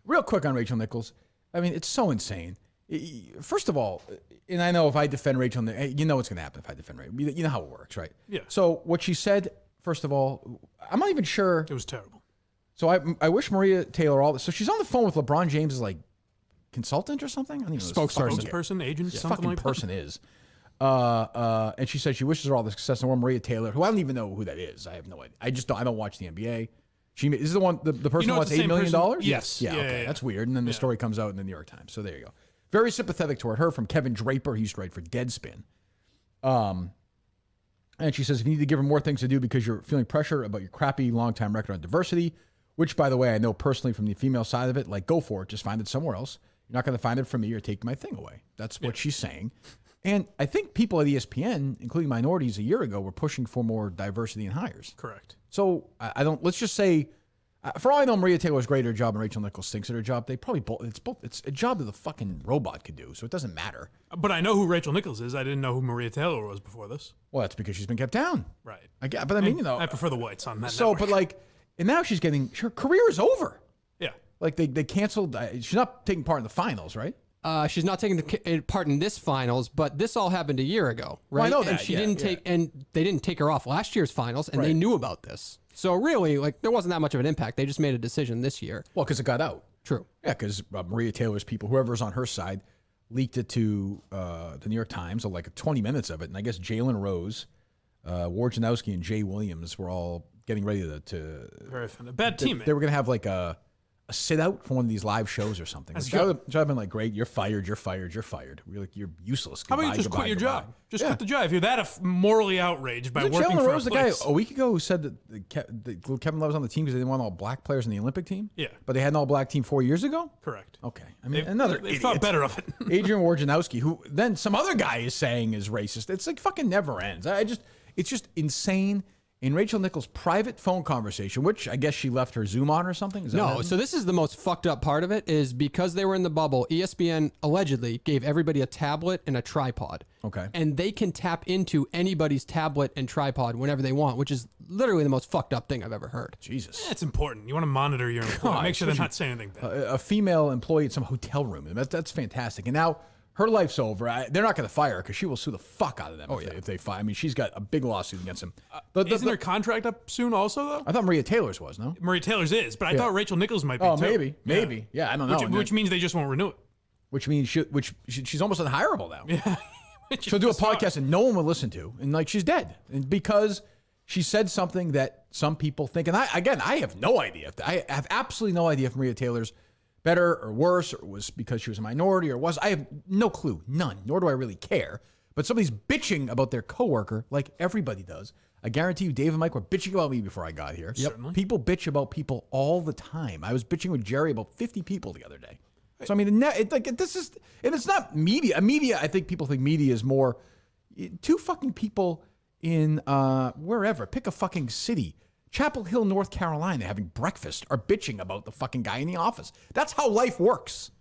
Real quick on Rachel Nichols. I mean, it's so insane. First of all, and I know if I defend Rachel, you know what's going to happen if I defend Rachel. You know how it works, right? Yeah. So what she said, first of all, I'm not even sure. It was terrible. So I wish Maria Taylor all this. So she's on the phone with LeBron James' like consultant or something. I don't even know Spokesperson, agent, something like that. Person is. And she said she wishes her all the success. And Maria Taylor, who I don't even know who that is. I have no idea. I don't watch the NBA. This is the one, the person who wants $8 million? Yes. Yeah, okay. That's weird. And then the story comes out in the New York Times. So there you go. Very sympathetic toward her from Kevin Draper. He used to write for Deadspin. And she says, if you need to give her more things to do because you're feeling pressure about your crappy long-time record on diversity, which, by the way, I know personally from the female side of it, like, go for it. Just find it somewhere else. You're not going to find it from me or take my thing away. That's what she's saying. And I think people at ESPN, including minorities a year ago, were pushing for more diversity in hires. Correct. So let's just say, for all I know, Maria Taylor's great at her job and Rachel Nichols stinks at her job. They probably it's a job that the fucking robot could do, so it doesn't matter. But I know who Rachel Nichols is. I didn't know who Maria Taylor was before this. Well, that's because she's been kept down. Right. But I mean, I prefer the whites on that So, network. but like, and now she's her career is over. Yeah. Like they canceled, she's not taking part in the finals, right? She's not taking part in this finals, but this all happened a year ago, right? Well, I know that. And she didn't take, and they didn't take her off last year's finals, and they knew about this. So really, like, there wasn't that much of an impact. They just made a decision this year. Well, because it got out. True. Yeah, because Maria Taylor's people, whoever's on her side, leaked it to the New York Times, or like 20 minutes of it. And I guess Jalen Rose, Wojnarowski, and Jay Williams were all getting ready to very fun. A bad teammate. They were going to have like a sit out for one of these live shows or something. Which would have been like, great, you're fired. You're useless. How about you just quit your job? Just quit the job. If you're that morally outraged by working for a place. The guy a week ago who said that Kevin Love was on the team because they didn't want all black players in the Olympic team? Yeah. But they had an all black team 4 years ago? Correct. Okay. I mean, they thought better of it. Adrian Wojnarowski, who then some other guy is saying is racist. It's like fucking never ends. It's just insane. In Rachel Nichols' private phone conversation, which I guess she left her Zoom on or something? No, so this is the most fucked up part of it, is because they were in the bubble, ESPN allegedly gave everybody a tablet and a tripod. Okay. And they can tap into anybody's tablet and tripod whenever they want, which is literally the most fucked up thing I've ever heard. Jesus. That's important. You want to monitor your employee. Make sure they're not saying anything bad. A female employee at some hotel room. That's fantastic. And now her life's over. They're not going to fire her because she will sue the fuck out of them if they fire. I mean, she's got a big lawsuit against him. Isn't her contract up soon also, though? I thought Maria Taylor's was, no? Maria Taylor's is, but I thought Rachel Nichols might be too. Maybe. Yeah, I don't know. Which means they just won't renew it. Which means she's almost unhireable now. Yeah. She'll do a podcast and no one will listen to. And like, she's dead. And because she said something that some people think, and I have no idea. I have absolutely no idea if Maria Taylor's better or worse, or was because she was a minority, or was. I have no clue. None. Nor do I really care. But somebody's bitching about their coworker like everybody does. I guarantee you, Dave and Mike were bitching about me before I got here. Certainly. People bitch about people all the time. I was bitching with Jerry about 50 people the other day. So, I mean, it's not media. Media, I think people think media is more two fucking people in wherever. Pick a fucking city. Chapel Hill, North Carolina, having breakfast, are bitching about the fucking guy in the office. That's how life works.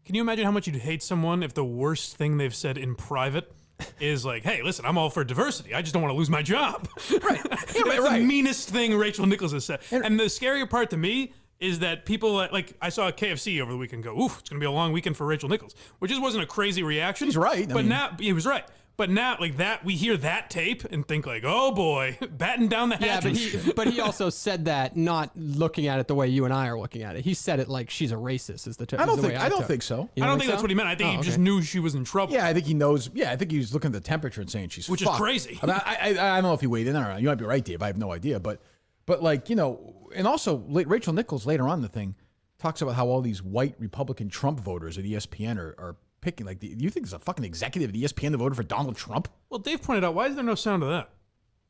Can you imagine how much you'd hate someone if the worst thing they've said in private is like, hey, listen, I'm all for diversity. I just don't want to lose my job. Right. That's the meanest thing Rachel Nichols has said. And the scarier part to me is that people, like, I saw KFC over the weekend go, oof, it's going to be a long weekend for Rachel Nichols, which just wasn't a crazy reaction. He's right. Now, he was right. But now, like that, we hear that tape and think like, oh boy, batten down the hatches. Yeah, but he also said that not looking at it the way you and I are looking at it. He said it like she's a racist. Is the I don't think so. I don't think that's what he meant. I think he just knew she was in trouble. Yeah, I think he knows. Yeah, I think he was looking at the temperature and saying she's which fucked. is crazy. I mean, I don't know if he weighed in or not. You might be right, Dave. I have no idea. But like, you know, and also Rachel Nichols later on in the thing talks about how all these white Republican Trump voters at ESPN are picking, like, do you think there's a fucking executive at ESPN that voted for Donald Trump? Well, Dave pointed out, why is there no sound of that?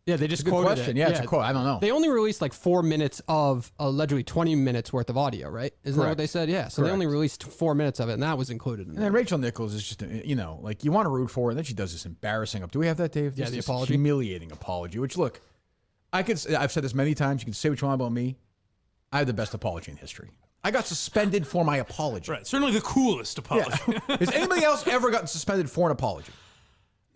Yeah, they just quoted quoted question. it. Yeah, it's a quote. I don't know. They only released like 4 minutes of allegedly 20 minutes worth of audio, right? Isn't that what they said? Yeah. So they only released 4 minutes of it, and that was included in And then Rachel Nichols is just, you know, like, you want to root for her, and then she does this embarrassing up. Do we have that, Dave? Yeah, Just the this apology. humiliating apology, which, look, I've said this many times. You can say what you want about me. I have the best apology in history. I got suspended for my apology. Right. Certainly the coolest apology. Yeah. Has anybody else ever gotten suspended for an apology?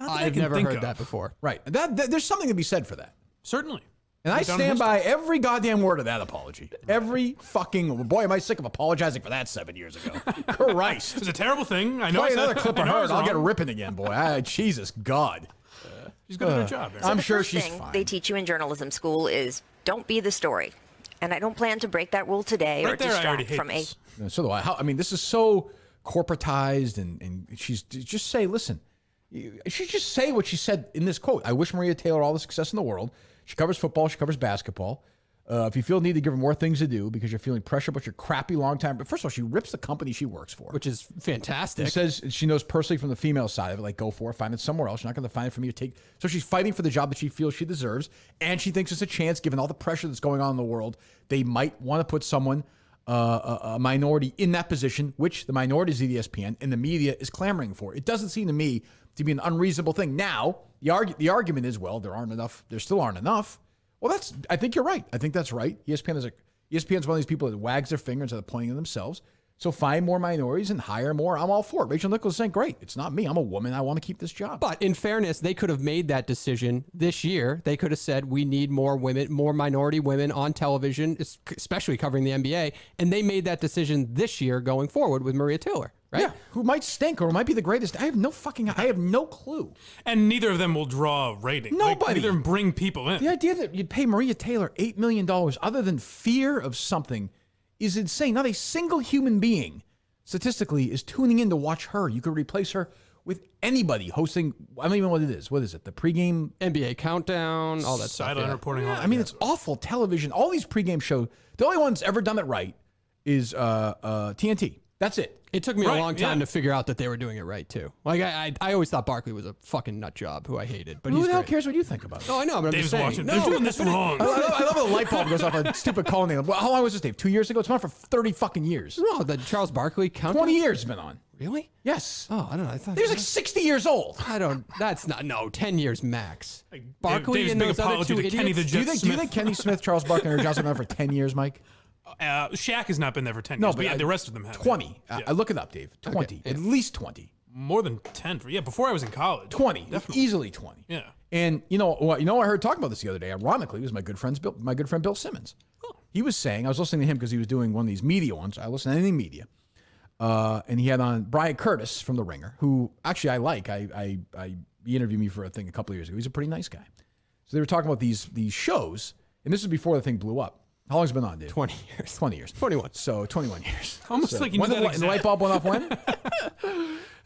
I've never heard that before. Right. That there's something to be said for that. Certainly. And I stand by every goddamn word of that apology. Every fucking... Boy, am I sick of apologizing for that 7 years ago. Christ. It's a terrible thing. I know. Play it's another clip of her and I'll get wrong. ripping again, boy. Jesus, God. She's good at her job. I'm the sure first she's thing fine. they teach you in journalism school is don't be the story. And I don't plan to break that rule today or Right there, I already distract hate from this. So do I. I mean, this is so corporatized, and she's just say, listen, she just say what she said in this quote. I wish Maria Taylor all the success in the world. She covers football. She covers basketball. If you feel the need to give her more things to do because you're feeling pressure about your crappy long time. But first of all, she rips the company she works for. Which is fantastic. She says she knows personally from the female side of it, like, go for it, find it somewhere else. You're not going to find it from you. So she's fighting for the job that she feels she deserves. And she thinks it's a chance, given all the pressure that's going on in the world, they might want to put someone, a minority in that position, which the minorities of ESPN and the media is clamoring for. It doesn't seem to me to be an unreasonable thing. Now, the argument is, well, there still aren't enough. Well, I think you're right. I think that's right. ESPN's one of these people that wags their finger instead of pointing at themselves. So find more minorities and hire more. I'm all for it. Rachel Nichols is saying, great. It's not me. I'm a woman. I want to keep this job. But in fairness, they could have made that decision this year. They could have said, we need more women, more minority women on television, especially covering the NBA. And they made that decision this year going forward with Maria Taylor, right? Yeah, who might stink or might be the greatest. I have no clue. And neither of them will draw ratings. Nobody. Neither of them bring people in. The idea that you'd pay Maria Taylor $8 million other than fear of something is insane. Not a single human being, statistically, is tuning in to watch her. You could replace her with anybody hosting, I don't even know what it is. What is it? The pregame? NBA countdown, all that stuff. Sideline Yeah. reporting. All that I mean, jazz. it's awful television. All these pregame shows, the only one that's ever done it right is TNT. That's it. It took me Right, a long time yeah. to figure out that they were doing it right, too. Like, I always thought Barkley was a fucking nut job who I hated, but Who he's the hell great. cares what you think about it? Oh, I know, but I'm Dave's just saying. watching. No, They're doing this wrong. I love when the light bulb goes off a stupid call name. Well, how long was this, Dave? 2 years ago? It's been on for 30 fucking years. no, the Charles Barkley countdown? 20 years it's been on. Really? Yes. Oh, I don't know. I thought He was like 60 years old. I don't. That's not. No, 10 years max. Barkley Dave's and big those other apology two to Kenny idiots. the Do Jet you think Smith. Kenny Smith, Charles Barkley, and Eric Johnson have been on for 10 years, Mike? Shaq has not been there for 10 No, years. but But yeah, the rest of them have. 20. Yeah. I look it up, Dave. 20. yeah. At least 20. More than 10. Yeah, before I was in college. 20. Definitely. Easily 20. Yeah. And I heard talking about this the other day. Ironically, it was my good friend Bill Simmons. He was saying, I was listening to him because he was doing one of these media ones. I listen to anything media. And he had on Brian Curtis from The Ringer, who actually I like. He interviewed me for a thing a couple of years ago. He's a pretty nice guy. So they were talking about these shows, and this is before the thing blew up. How long has it been on, Dave? 20 years. 20 years. 21. So 21 years. Almost So like you knew when that the light bulb went off when?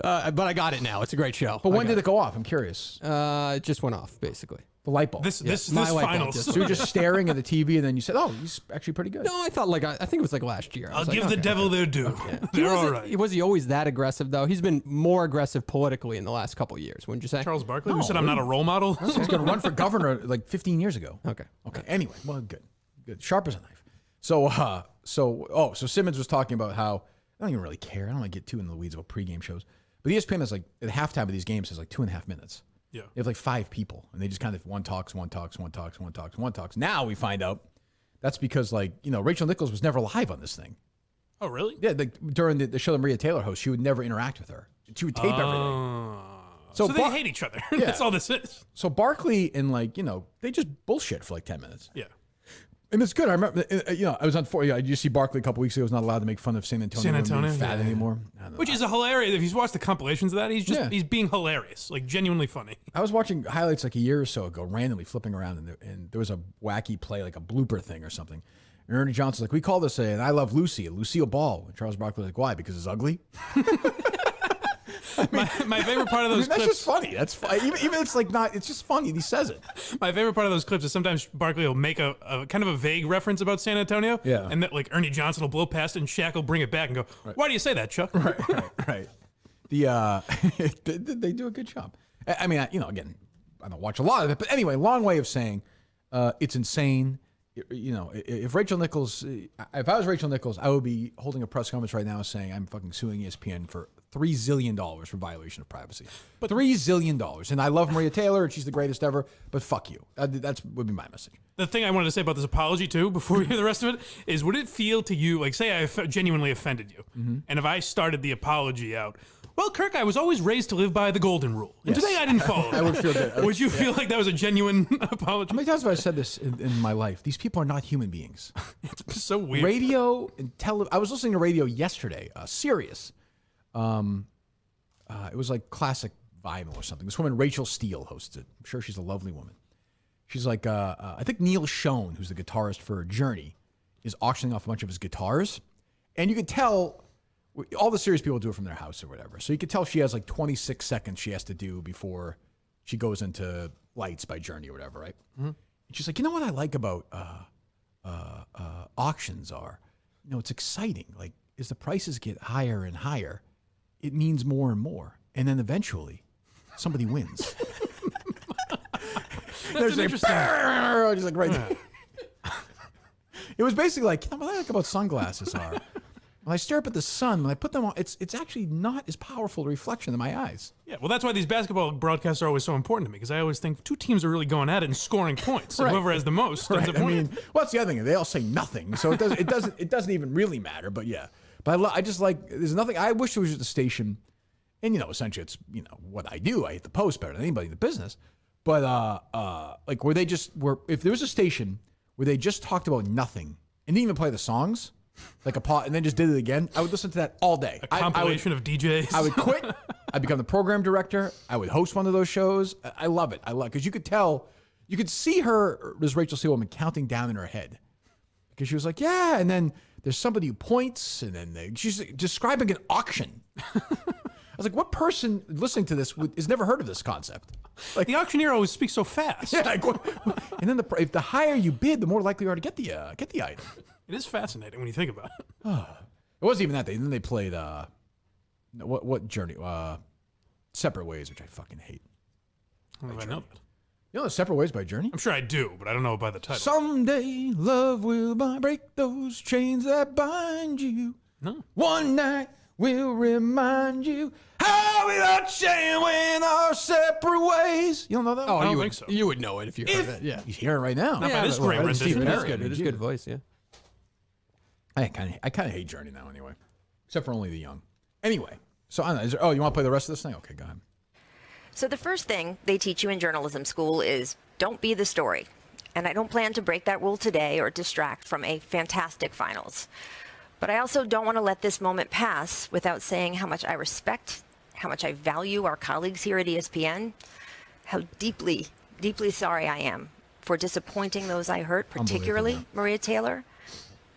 But I got it now. It's a great show. But when did it go off? I'm curious. It just went off, basically. The light bulb. This my light bulb finals. just- So you're just staring at the TV, and then you said, "Oh, he's actually pretty good." No, I thought I think it was like last year. I I'll was like, give the okay. devil their due. He They're all wasn't- right. Was he always that aggressive though? He's been more aggressive politically in the last couple of years, wouldn't you say? Charles Barkley, who said I'm not a role model. He's going to run for governor like 15 years ago. Okay. Okay. Anyway, well, good. Sharp as a knife. So Simmons was talking about how I don't even really care. I don't want to get too into the weeds about pregame shows. But ESPN is like at halftime of these games is like 2.5 minutes. Yeah. They have like 5 people, and they just kind of one talks. Now we find out that's because Rachel Nichols was never live on this thing. Oh, really? Yeah, during the show that Maria Taylor hosts, she would never interact with her. She would tape everything. So they hate each other. That's all this is. So Barkley and they just bullshit for like 10 minutes. Yeah. And it's good. I remember, I was on you see Barkley a couple weeks ago was not allowed to make fun of San Antonio being fat anymore. I don't know. Which is a hilarious. If you watch the compilations of that, he's being hilarious, like genuinely funny. I was watching highlights like a year or so ago, randomly flipping around, and there was a wacky play, like a blooper thing or something. And Ernie Johnson's like, we call this and I love Lucy, a Lucille Ball. And Charles Barkley was like, why? Because it's ugly? My favorite part of those That's clips. just funny. That's funny. Even it's like not. It's just funny. He says it. My favorite part of those clips is sometimes Barkley will make a kind of a vague reference about San Antonio. Yeah. And that like Ernie Johnson will blow past it and Shaq will bring it back and go, "Why do you say that, Chuck?" Right. They do a good job. I mean, again, I don't watch a lot of it, but anyway, long way of saying it's insane. If Rachel Nichols, if I was Rachel Nichols, I would be holding a press conference right now saying I'm fucking suing ESPN for $3 zillion for violation of privacy. But $3 zillion. And I love Maria Taylor, and she's the greatest ever, but fuck you. That would be my message. The thing I wanted to say about this apology too, before we hear the rest of it, is would it feel to you like, say I genuinely offended you, and if I started the apology out, Well, Kirk, I was always raised to live by the golden rule. And today I didn't follow I would feel good. Would you feel like that was a genuine apology? How many times have I said this in my life? These people are not human beings. It's so weird. Radio and I was listening to radio yesterday, Sirius. It was like classic vinyl or something. This woman, Rachel Steele, hosts it. I'm sure she's a lovely woman. She's like, I think Neil Schon, who's the guitarist for Journey, is auctioning off a bunch of his guitars. And you could tell, all the Sirius people do it from their house or whatever. So you could tell she has like 26 seconds she has to do before she goes into Lights by Journey or whatever, right? Mm-hmm. And she's like, you know what I like about auctions are, it's exciting. Like, as the prices get higher and higher, it means more and more. And then eventually, somebody wins. That's an interesting. Just like right there. It was basically like, what I like about sunglasses are, when I stare up at the sun, when I put them on, it's actually not as powerful a reflection in my eyes. Yeah, well, that's why these basketball broadcasts are always so important to me, because I always think two teams are really going at it and scoring points. So Right. whoever has the most ends up I winning. mean, well, that's the other thing. They all say nothing, so it doesn't even really matter. But yeah, but I just like, there's nothing. I wish there was just a station, and essentially it's what I do. I hit the post better than anybody in the business. But like where if there was a station where they just talked about nothing and didn't even play the songs, like and then just did it again, I would listen to that all day. A compilation of DJs. I would quit. I'd become the program director. I would host one of those shows. I love it. Because you could see her, this Rachel Steele woman, counting down in her head. Because she was like, yeah, and then there's somebody who points, and then she's describing an auction. I was like, what person listening to this has never heard of this concept? Like, the auctioneer always speaks so fast. yeah, and then if the higher you bid, the more likely you are to get the item. It is fascinating when you think about it. It wasn't even that. Then they played what Journey? Separate Ways, which I fucking hate. I don't know if I know that. You know Separate Ways by Journey? I'm sure I do, but I don't know by the title. Someday love will break those chains that bind you. No. One night will remind you how we are changed when our separate ways. You don't know that? Oh, I don't you think would, so. You would know it if you heard it. Yeah. He's hearing it right now. Not by this great Well, Steve rendition. It is Perry. good. It is good voice. Yeah. I kind of hate Journey now anyway, except for only the young. Anyway, so I don't know. You want to play the rest of this thing? Okay, go ahead. So the first thing they teach you in journalism school is don't be the story. And I don't plan to break that rule today or distract from a fantastic finals. But I also don't want to let this moment pass without saying how much I respect, how much I value our colleagues here at ESPN, how deeply, deeply sorry I am for disappointing those I hurt, particularly Maria Taylor,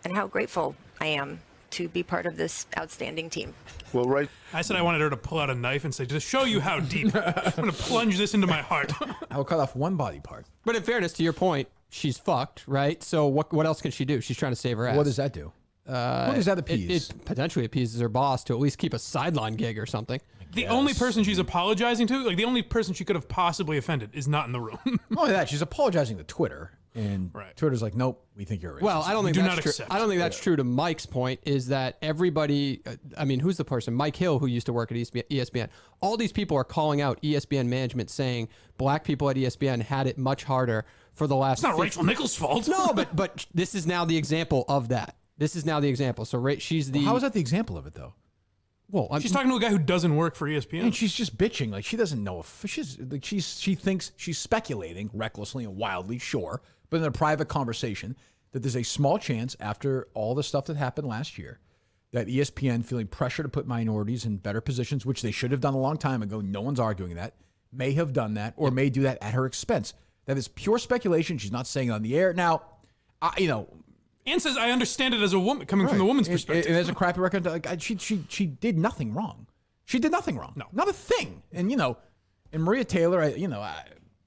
and how grateful I am to be part of this outstanding team. Well, right. I said I wanted her to pull out a knife and say, to show you how deep, I'm going to plunge this into my heart. I will cut off one body part. But in fairness, to your point, she's fucked, right? So what else can she do? She's trying to save her ass. What does that do? What does that appease? It potentially appeases her boss to at least keep a sideline gig or something. The only person she's apologizing to, like the only person she could have possibly offended, is not in the room. Not only that, she's apologizing to Twitter, and Right. Twitter's like, nope, we think you're racist. Well, I don't think do that's not true. accept. I don't think that's true to Mike's point, is that everybody, I mean, who's the person? Mike Hill, who used to work at ESPN. All these people are calling out ESPN management saying black people at ESPN had it much harder for the last It's not Rachel Nichols' fault. No, but this is now the example of that. This is now the example. So she's the... How is that the example of it, though? Well, She's talking to a guy who doesn't work for ESPN. And she's just bitching, like she doesn't know if she thinks she's speculating recklessly and wildly, sure, but in a private conversation that there's a small chance after all the stuff that happened last year that ESPN, feeling pressure to put minorities in better positions, which they should have done a long time ago, no one's arguing that, may have done that or may do that at her expense. That is pure speculation. She's not saying it on the air. Now, Ann says, I understand it as a woman, coming from the woman's perspective. And as a crappy record, like, she did nothing wrong. She did nothing wrong. No. Not a thing. And, and Maria Taylor,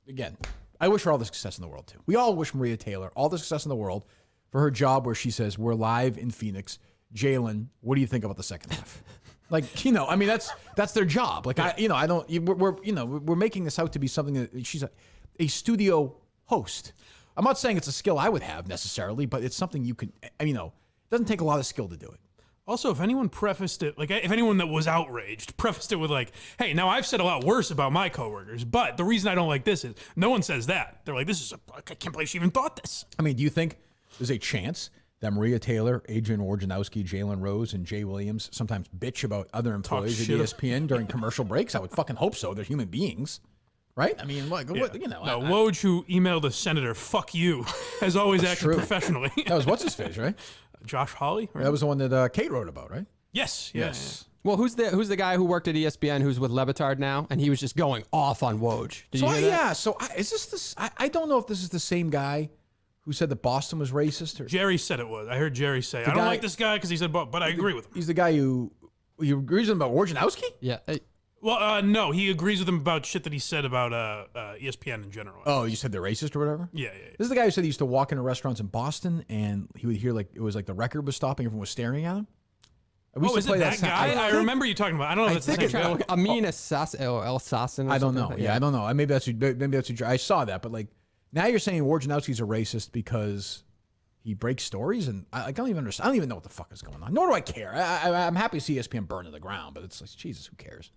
again, I wish her all the success in the world, too. We all wish Maria Taylor all the success in the world for her job where she says, we're live in Phoenix. Jalen, what do you think about the second half? Like, that's their job. Like, we're making this out to be something that she's a studio host. I'm not saying it's a skill I would have necessarily, but it's something you could, it doesn't take a lot of skill to do it. Also, if anyone prefaced it, like if anyone that was outraged prefaced it with like, hey, now I've said a lot worse about my coworkers, but the reason I don't like this is no one says that. They're like, I can't believe she even thought this. Do you think there's a chance that Maria Taylor, Adrian Wojnarowski, Jalen Rose, and Jay Williams sometimes bitch about other employees at shit. ESPN during commercial breaks? I would fucking hope so. They're human beings, right? I mean, what you know. No, Woj, who emailed a senator, "Fuck you," has always acted true. professionally. That was what's his face, right? Josh Hawley. Right? That was the one that Kate wrote about, right? Yes. Yes. Well, who's the guy who worked at ESPN who's with Lebitard now, and he was just going off on Woj? Did you hear that? Yeah. So is this? I don't know if this is the same guy who said that Boston was racist. Or Jerry said it was. I heard Jerry say, "I don't guy- like this guy because he said, but I agree with him." he's the guy who agrees with him about Wojnarowski. Yeah. Well, no, he agrees with him about shit that he said about ESPN in general. Oh, you said they're racist or whatever. Yeah. This is the guy who said he used to walk into restaurants in Boston and he would hear like it was like the record was stopping, everyone was staring at him. We used Oh, to is play it that sound- guy? I think- remember you talking about. I don't know if it's the think same it's- guy. Amin Assassin. I don't know. Yeah, I don't know. Maybe that's who I saw that, but like now you're saying Wojnarowski's a racist because he breaks stories, and I don't even understand. I don't even know what the fuck is going on. Nor do I care. I'm happy to see ESPN burn to the ground, but it's like Jesus, who cares?